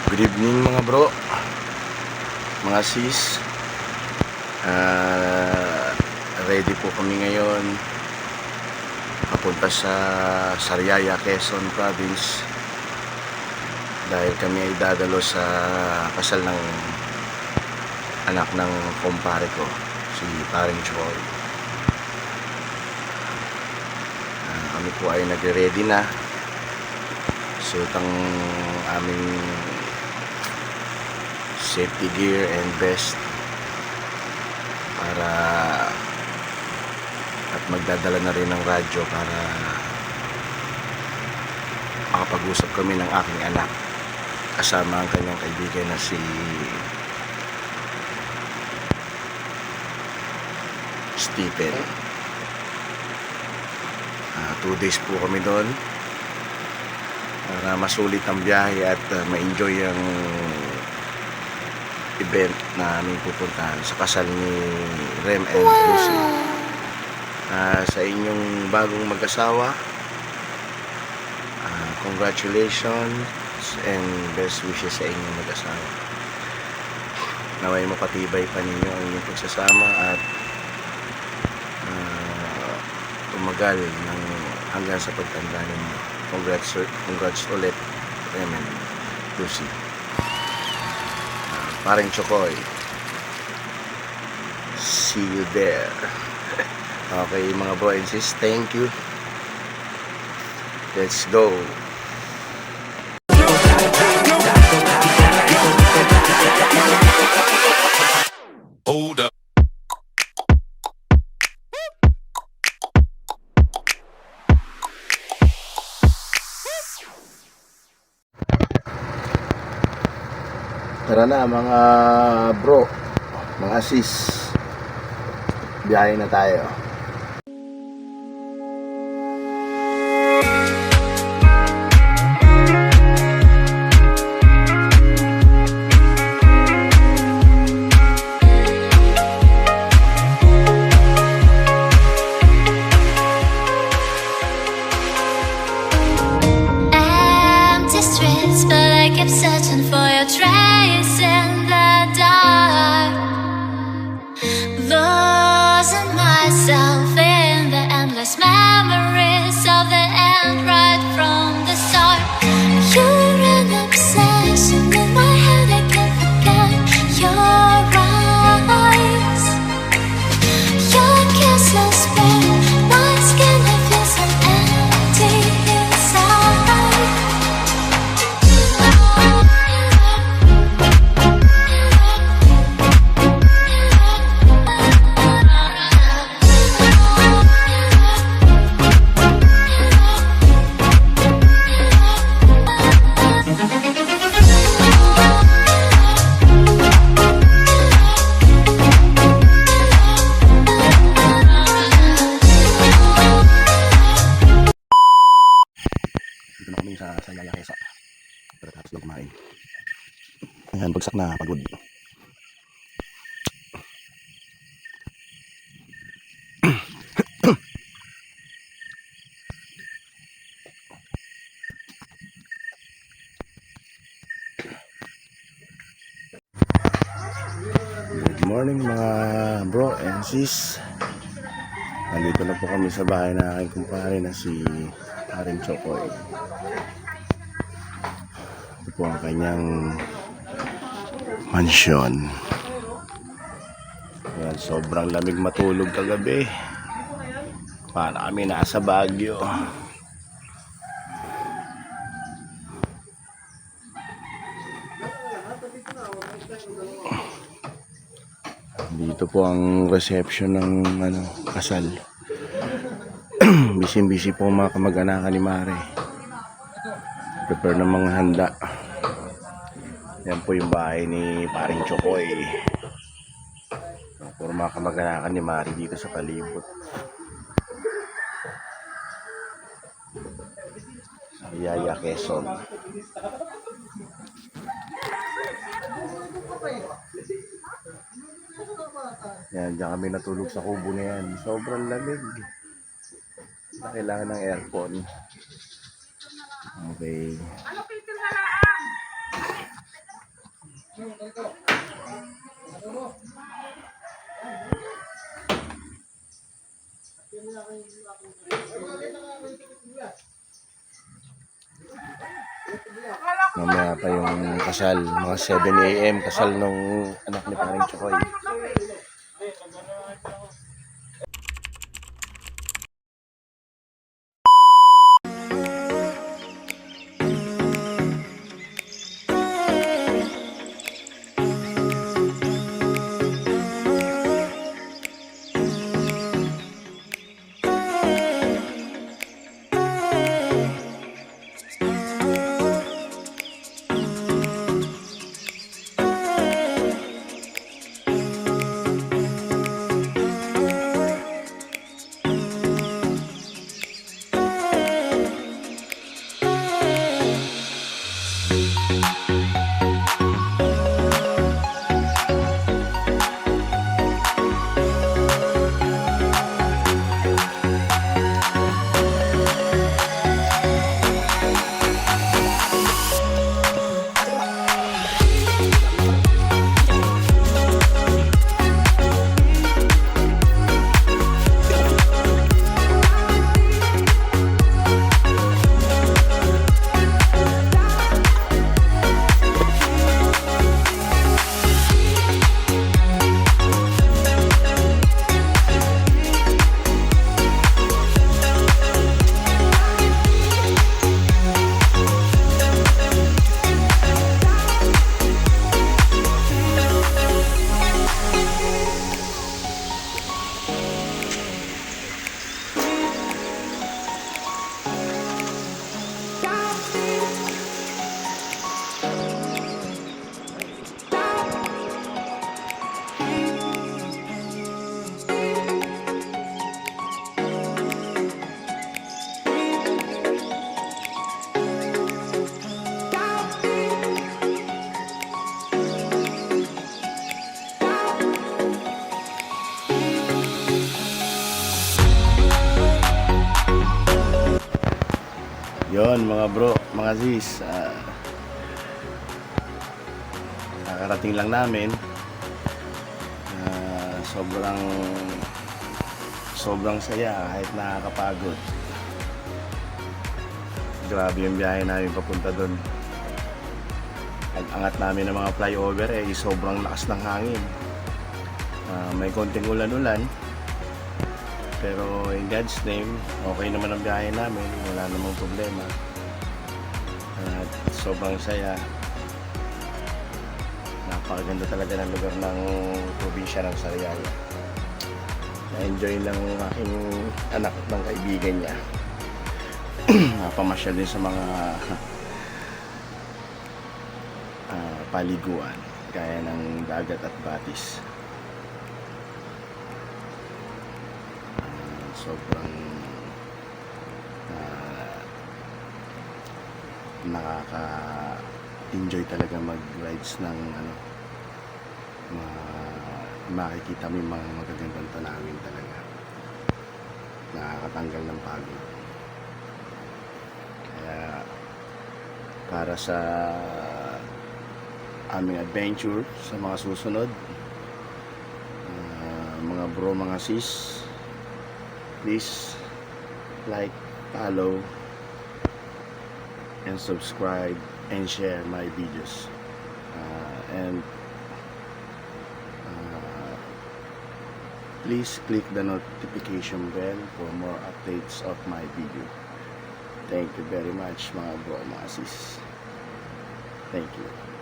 Good evening mga bro, mga sis. Ready po kami ngayon papunta sa Sariaya, Quezon Province dahil kami ay dadalo sa kasal ng anak ng kumpare ko, si Paring Choy. Kami po ay nagre-ready na, suot ang aming safety gear and vest para at magdadala na rin ng radyo para makapag-usap kami ng aking anak kasama ang kanyang kaibigan na si Stephen. 2 days po kami doon para masulit ang biyahe at ma-enjoy ang event na aming pupuntahan sa kasal ni Rem and Lucy. Sa inyong bagong mag-asawa, congratulations and best wishes sa inyong mag-asawa. Naway mapatibay pa ninyo ang inyong pagsasama at tumagal ng hanggang sa pagtanda ninyo. Congrats ulit, Rem and Lucy. Paring Chokoy, see you there. Okay mga bro and sis, thank you. Let's go. Hold up. Tara na mga bro, mga sis, biyahe na tayo. Empty streets, but I kept searching for your trace in the dark, losing myself in the endless memories of the end right from the start. You're an obsession in my head, I can't forget your eyes. Your kissless pain, my skin, I feel so empty inside. Dito na kami sa Sariaya, Quezon. Pero tapos lang kumain. Ayan, bagsak na pagod. Good morning mga bro and sis. Nandito na po kami sa bahay na aking kumpare na si Paring Chokoy. Ito po ang kanyang mansyon. Ayan, sobrang lamig matulog kagabi. Para kami nasa Baguio. Dito po ang reception ng kasal. Busy po mga kamag-anakan ni Mare. Prepare ng mga handa. Yan po yung bahay ni Paring Chokoy. Puro mga kamag-anakan ni Mare dito sa palibot. Sariaya, Quezon. Yan, diyan kami natulog sa kubo na yan. Sobrang lamig. Kailangan ng aircon. Okay. Mamaya pa yung kasal, mga 7 a.m. kasal nung anak ni Paring Chokoy. Yon mga bro, mga sis, nakarating lang namin. Sobrang saya kahit nakakapagod. Grabe yung biyahe namin papunta doon. Ang angat namin ng mga flyover sobrang lakas ng hangin. May konting ulan-ulan. Pero in God's name, okay naman ang biyahe namin. Wala namang problema. At sobrang saya. Napakaganda talaga ng lugar ng probinsya ng Sariaya. Na-enjoy lang ng aking anak at ng kaibigan niya. Napamasyal din sa mga paliguan gaya ng dagat at batis. Sobrang nakaka-enjoy talaga mag-rides ng makikita mo yung mga magagandang tanawin talaga. Nakakatanggal ng pagod. Kaya para sa aming adventure sa mga susunod, mga bro, mga sis, please like, follow, and subscribe and share my videos. And please click the notification bell for more updates of my video. Thank you very much mga bro, mga sis. Thank you.